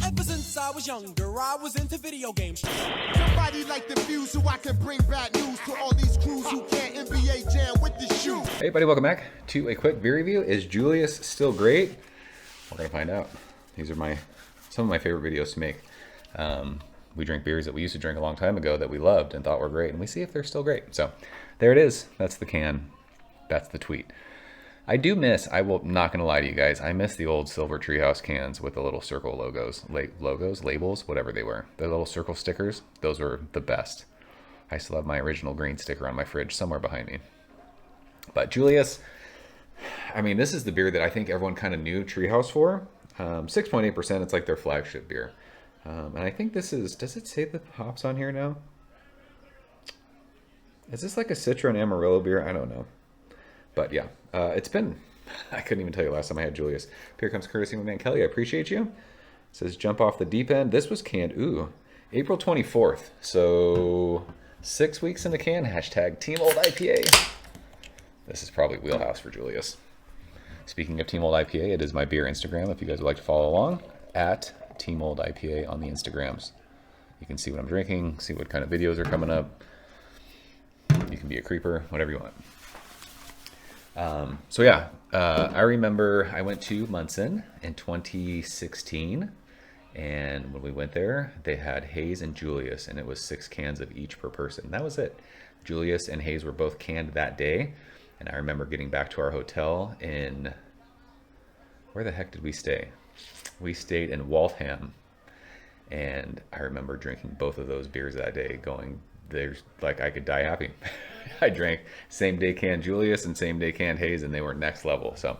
Ever since I was younger, I was into video games. Somebody like the views so I can bring bad news to all these crews who can't NBA jam with the shoe. Hey everybody, welcome back to a quick beer review. Is Julius still great? We're gonna find out. These are some of my favorite videos to make. We drink beers that we used to drink a long time ago that we loved and thought were great, and we see if they're still great. So there it is. That's the can. That's the tweet. I do miss, not gonna lie to you guys, I miss the old silver Treehouse cans with the little circle labels, whatever they were. The little circle stickers, those were the best. I still have my original green sticker on my fridge somewhere behind me. But Julius, I mean, this is the beer that I think everyone kind of knew Treehouse for. 6.8%, it's like their flagship beer. And I think this is, does it say the hops on here now? Is this like a Citra and Amarillo beer? I don't know. But yeah, it's been, I couldn't even tell you last time I had Julius. Beer comes courtesy of my man Kelly. I appreciate you. It says jump off the deep end. This was canned, April 24th. So 6 weeks in the can. Hashtag Team Old IPA. This is probably wheelhouse for Julius. Speaking of Team Old IPA, it is my beer Instagram. If you guys would like to follow along, at Team Old IPA on the Instagrams. You can see what I'm drinking, see what kind of videos are coming up. You can be a creeper, whatever you want. So yeah, I remember I went to Munson in 2016, and when we went there, they had Hayes and Julius, and it was 6 cans of each per person. That was it. Julius and Hayes were both canned that day, and I remember getting back to our hotel in, where the heck did we stay? We stayed in Waltham, and I remember drinking both of those beers that day, going, there's like, I could die happy. I drank same day canned Julius and same day canned Hayes, and they were next level. So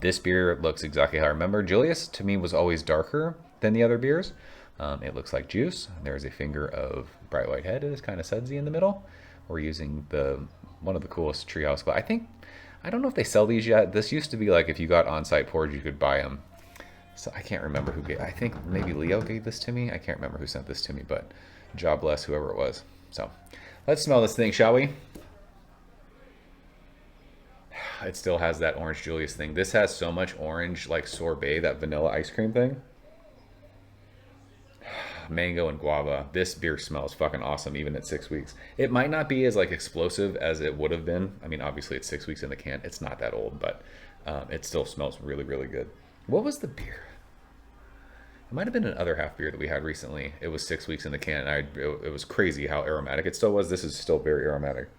this beer looks exactly how I remember. Julius to me was always darker than the other beers. It looks like juice. There's a finger of bright white head. It is kind of sudsy in the middle. We're using one of the coolest Treehouse. But I don't know if they sell these yet. This used to be like if you got on-site poured, you could buy them. So I can't remember who gave. I think maybe Leo gave this to me. I can't remember who sent this to me, but God bless whoever it was. So let's smell this thing, shall we? It still has that orange Julius thing. This has so much orange, like sorbet, that vanilla ice cream thing. Mango and guava. This beer smells fucking awesome, even at 6 weeks. It might not be as like explosive as it would have been. I mean, obviously it's 6 weeks in the can. It's not that old, but it still smells really, really good. What was the beer? It might have been another half beer that we had recently. It was 6 weeks in the can. It was crazy how aromatic it still was. This is still very aromatic.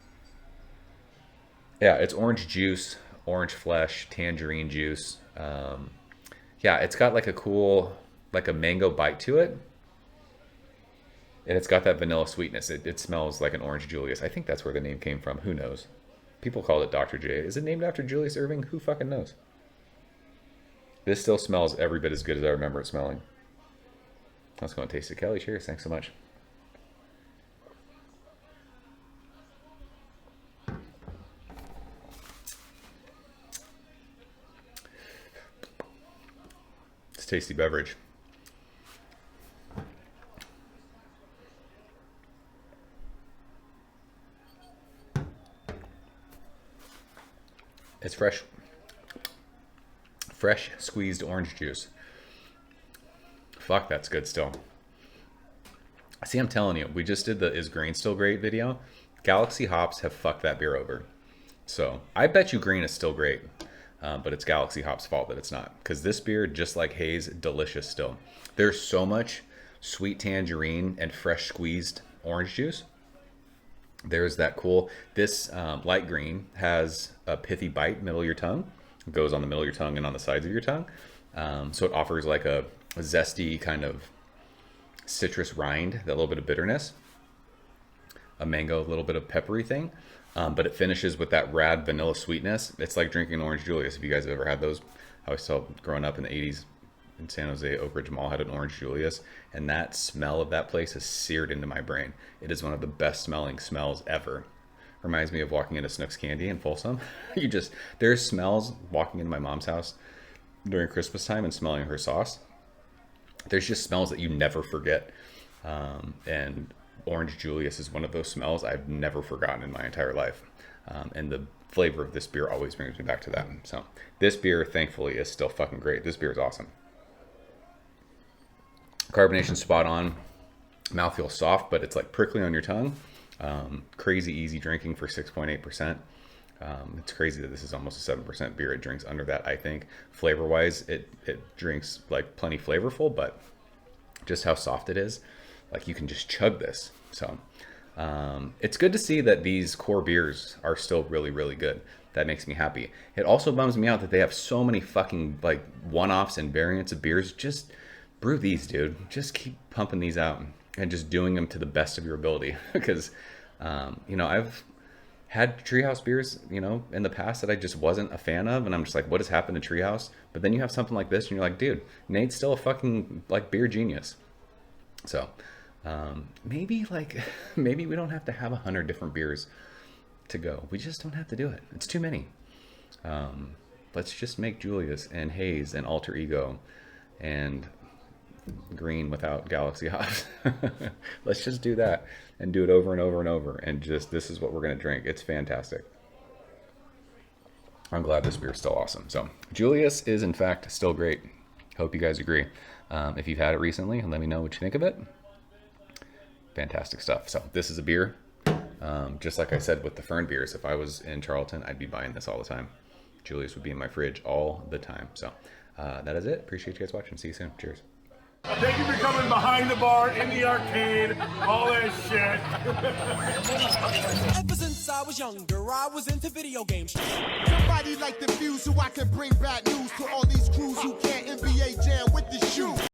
Yeah, it's orange juice, orange flesh, tangerine juice. Yeah, it's got like a cool, like a mango bite to it. And it's got that vanilla sweetness. It smells like an orange Julius. I think that's where the name came from. Who knows? People call it Dr. J. Is it named after Julius Irving? Who fucking knows? This still smells every bit as good as I remember it smelling. Let's go and taste it. Kelly, cheers. Thanks so much. It's a tasty beverage. It's fresh squeezed orange juice. Fuck, that's good still. See, I'm telling you, we just did the Is Green Still Great video. Galaxy hops have fucked that beer over. So I bet you green is still great, but it's Galaxy hops' fault that it's not. Because this beer, just like Hayes, delicious still. There's so much sweet tangerine and fresh squeezed orange juice. There's that cool, this light green has a pithy bite middle of your tongue. It goes on the middle of your tongue and on the sides of your tongue. So it offers like a zesty kind of citrus rind, that little bit of bitterness. A mango, a little bit of peppery thing. But it finishes with that rad vanilla sweetness. It's like drinking orange Julius. If you guys have ever had those, I always saw growing up in the 80s in San Jose, Oak Ridge Mall had an orange Julius, and that smell of that place is seared into my brain. It is one of the best smelling smells ever. Reminds me of walking into Snook's Candy in Folsom. There's smells walking into my mom's house during Christmas time and smelling her sauce. There's just smells that you never forget. And orange Julius is one of those smells I've never forgotten in my entire life. And the flavor of this beer always brings me back to that. So this beer, thankfully, is still fucking great. This beer is awesome. Carbonation spot on. Mouthfeel soft, but it's like prickly on your tongue. Crazy easy drinking for 6.8%. It's crazy that this is almost a 7% beer. It drinks under that, I think. Flavor-wise, it drinks like plenty flavorful, but just how soft it is, like you can just chug this. So it's good to see that these core beers are still really, really good. That makes me happy. It also bums me out that they have so many fucking like one-offs and variants of beers. Just brew these, dude. Just keep pumping these out and just doing them to the best of your ability. Because, you know, I've had Treehouse beers, you know, in the past that I just wasn't a fan of. And I'm just like, what has happened to Treehouse? But then you have something like this and you're like, dude, Nate's still a fucking like beer genius. So maybe we don't have to have 100 different beers to go. We just don't have to do it. It's too many. Let's just make Julius and Haze and Alter Ego and green without Galaxy hops. Let's just do that and do it over and over and over. And just, this is what we're going to drink. It's fantastic. I'm glad this beer is still awesome. So Julius is in fact still great. Hope you guys agree. If you've had it recently, let me know what you think of it. Fantastic stuff. So this is a beer. Just like I said with the Fern beers, if I was in Charlton, I'd be buying this all the time. Julius would be in my fridge all the time. So that is it. Appreciate you guys watching. See you soon. Cheers. Thank you for coming behind the bar, in the arcade, all that shit. Ever since I was younger, I was into video games. Somebody like the fuse so I can bring bad news to all these crews who can't NBA jam with the shoe.